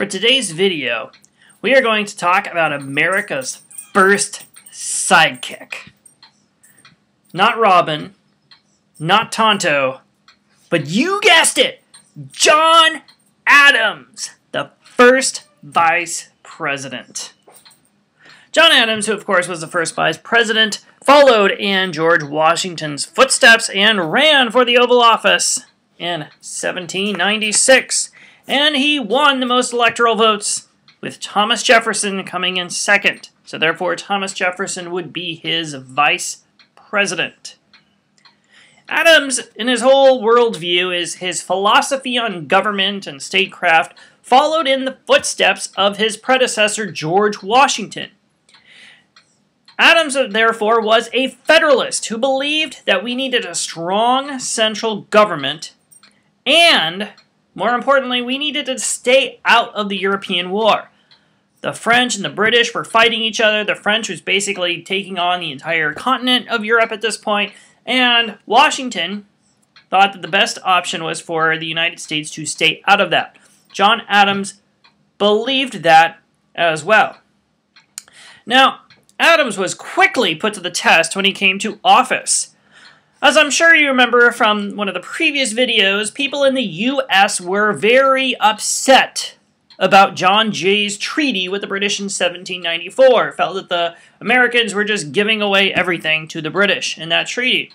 For today's video, we are going to talk about America's first sidekick. Not Robin, not Tonto, but you guessed it, John Adams, the first vice president. John Adams, who of course was the first vice president, followed in George Washington's footsteps and ran for the Oval Office in 1796. And he won the most electoral votes, with Thomas Jefferson coming in second. So therefore, Thomas Jefferson would be his vice president. Adams, in his whole worldview, is his philosophy on government and statecraft followed in the footsteps of his predecessor, George Washington. Adams, therefore, was a federalist who believed that we needed a strong central government and, more importantly, we needed to stay out of the European War. The French and the British were fighting each other. The French was basically taking on the entire continent of Europe at this point, and Washington thought that the best option was for the United States to stay out of that. John Adams believed that as well. Now, Adams was quickly put to the test when he came to office. As I'm sure you remember from one of the previous videos, people in the U.S. were very upset about John Jay's treaty with the British in 1794. Felt that the Americans were just giving away everything to the British in that treaty.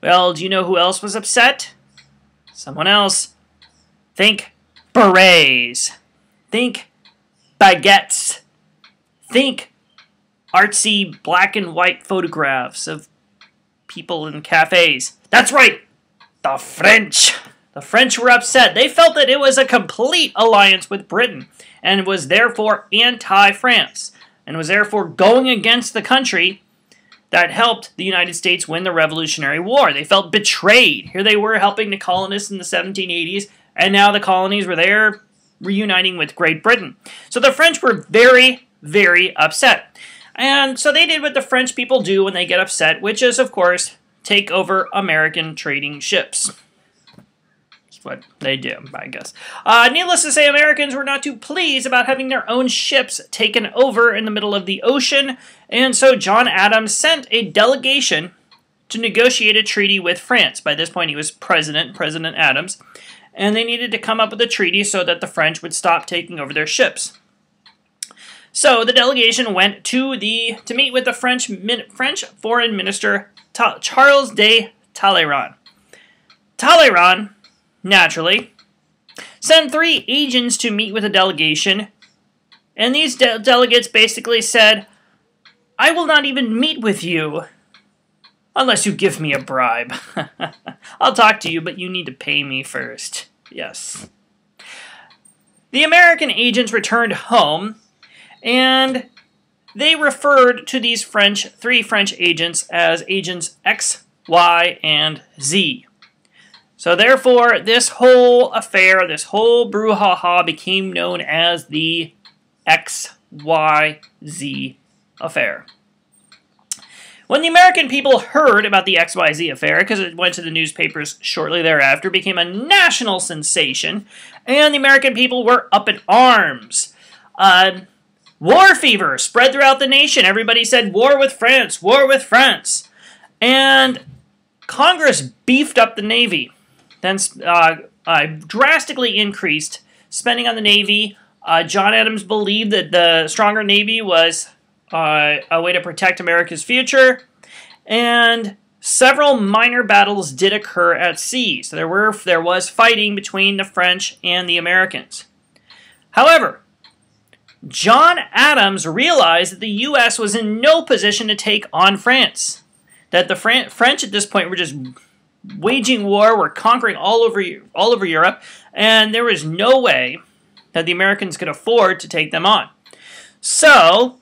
Well, do you know who else was upset? Someone else. Think berets. Think baguettes. Think artsy black and white photographs of people in cafes. That's right, the French. The French were upset. They felt that it was a complete alliance with Britain and was therefore anti-France and was therefore going against the country that helped the United States win the Revolutionary War. They felt betrayed. Here they were helping the colonists in the 1780s, and now the colonies were there reuniting with Great Britain. So the French were very, very upset. And so they did what the French people do when they get upset, which is, of course, take over American trading ships. That's what they do, I guess. Needless to say, Americans were not too pleased about having their own ships taken over in the middle of the ocean, and so John Adams sent a delegation to negotiate a treaty with France. By this point, he was President Adams, and they needed to come up with a treaty so that the French would stop taking over their ships. So the delegation went to meet with the French Foreign Minister Charles de Talleyrand. Talleyrand, naturally, sent 3 agents to meet with the delegation, and these delegates basically said, "I will not even meet with you unless you give me a bribe. I'll talk to you, but you need to pay me first." Yes. The American agents returned home, and they referred to these 3 French agents as agents X, Y, and Z. So therefore, this whole affair, this whole brouhaha became known as the XYZ affair. When the American people heard about the XYZ affair, because it went to the newspapers shortly thereafter, it became a national sensation, and the American people were up in arms. War fever spread throughout the nation. Everybody said, war with France, war with France. And Congress beefed up the Navy, then drastically increased spending on the Navy. John Adams believed that the stronger Navy was a way to protect America's future, and several minor battles did occur at sea. So there was fighting between the French and the Americans. However, John Adams realized that the U.S. was in no position to take on France. That the French at this point were just waging war, were conquering all over Europe, and there was no way that the Americans could afford to take them on. So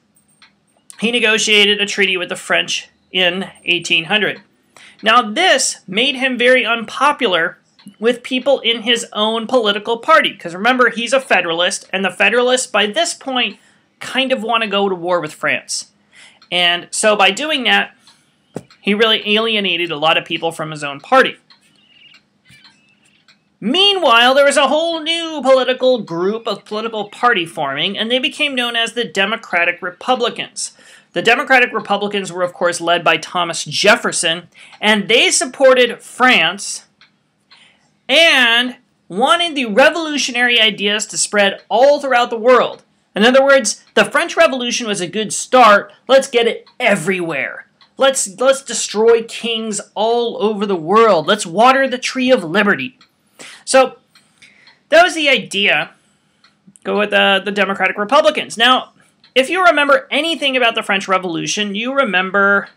he negotiated a treaty with the French in 1800. Now this made him very unpopular with people in his own political party. Because remember, he's a Federalist, and the Federalists, by this point, kind of want to go to war with France. And so by doing that, he really alienated a lot of people from his own party. Meanwhile, there was a whole new political group of political party forming, and they became known as the Democratic Republicans. The Democratic Republicans were, of course, led by Thomas Jefferson, and they supported France and wanted the revolutionary ideas to spread all throughout the world. In other words, the French Revolution was a good start. Let's get it everywhere. Let's destroy kings all over the world. Let's water the tree of liberty. So that was the idea. Go with the Democratic Republicans. Now, if you remember anything about the French Revolution, you remember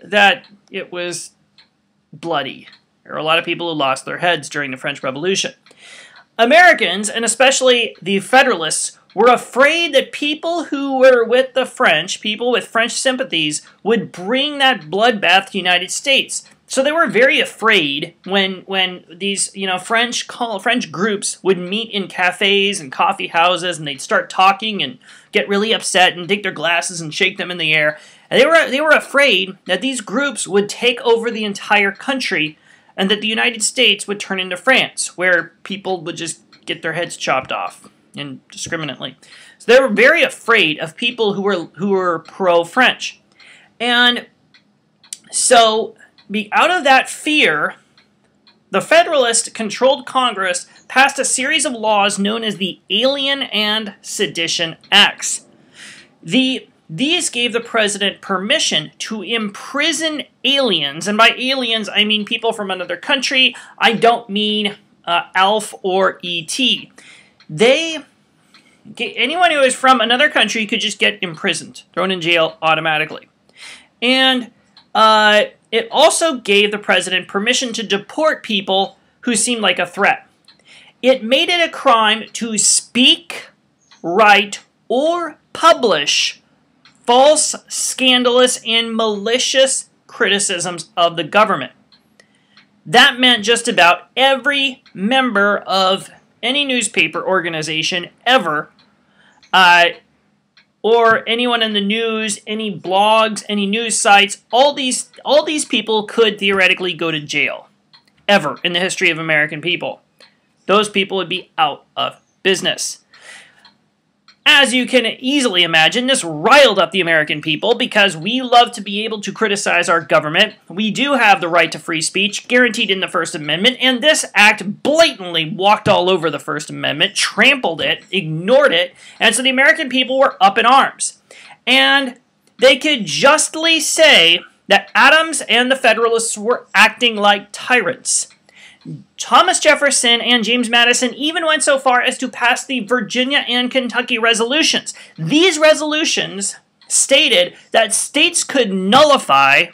that it was bloody. There were a lot of people who lost their heads during the French Revolution. Americans, and especially the Federalists, were afraid that people who were with the French, people with French sympathies, would bring that bloodbath to the United States. So they were very afraid when these French groups would meet in cafes and coffee houses, and they'd start talking and get really upset and take their glasses and shake them in the air. And they were afraid that these groups would take over the entire country, and that the United States would turn into France, where people would just get their heads chopped off indiscriminately. So they were very afraid of people who were pro-French. And so, out of that fear, the Federalist-controlled Congress passed a series of laws known as the Alien and Sedition Acts. These gave the president permission to imprison aliens, and by aliens I mean people from another country. I don't mean ALF or E.T. Anyone who is from another country could just get imprisoned, thrown in jail automatically. And it also gave the president permission to deport people who seemed like a threat. It made it a crime to speak, write, or publish false, scandalous, and malicious criticisms of the government. That meant just about every member of any newspaper organization ever, or anyone in the news, any blogs, any news sites, all these people could theoretically go to jail, ever, in the history of American people. Those people would be out of business. As you can easily imagine, this riled up the American people because we love to be able to criticize our government. We do have the right to free speech, guaranteed in the First Amendment, and this act blatantly walked all over the First Amendment, trampled it, ignored it, and so the American people were up in arms. And they could justly say that Adams and the Federalists were acting like tyrants. Thomas Jefferson and James Madison even went so far as to pass the Virginia and Kentucky resolutions. These resolutions stated that states could nullify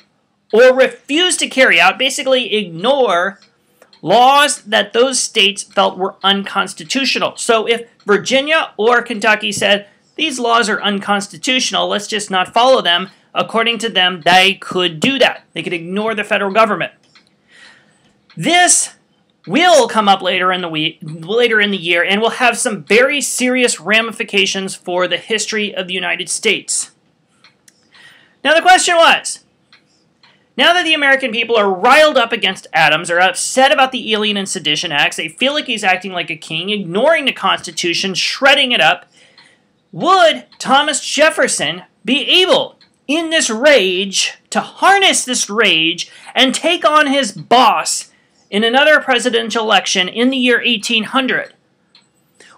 or refuse to carry out, basically ignore, laws that those states felt were unconstitutional. So if Virginia or Kentucky said, these laws are unconstitutional, let's just not follow them, according to them, they could do that. They could ignore the federal government. This will come up later in the year and will have some very serious ramifications for the history of the United States. Now the question was, now that the American people are riled up against Adams, are upset about the Alien and Sedition Acts, they feel like he's acting like a king, ignoring the Constitution, shredding it up, would Thomas Jefferson be able, in this rage, to harness this rage and take on his boss in another presidential election in the year 1800?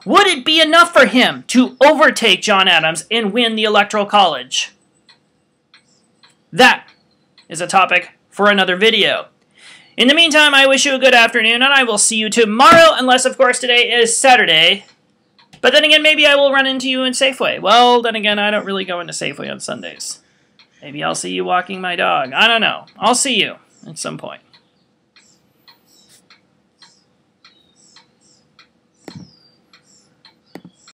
Would it be enough for him to overtake John Adams and win the Electoral College? That is a topic for another video. In the meantime, I wish you a good afternoon, and I will see you tomorrow, unless, of course, today is Saturday. But then again, maybe I will run into you in Safeway. Well, then again, I don't really go into Safeway on Sundays. Maybe I'll see you walking my dog. I don't know. I'll see you at some point.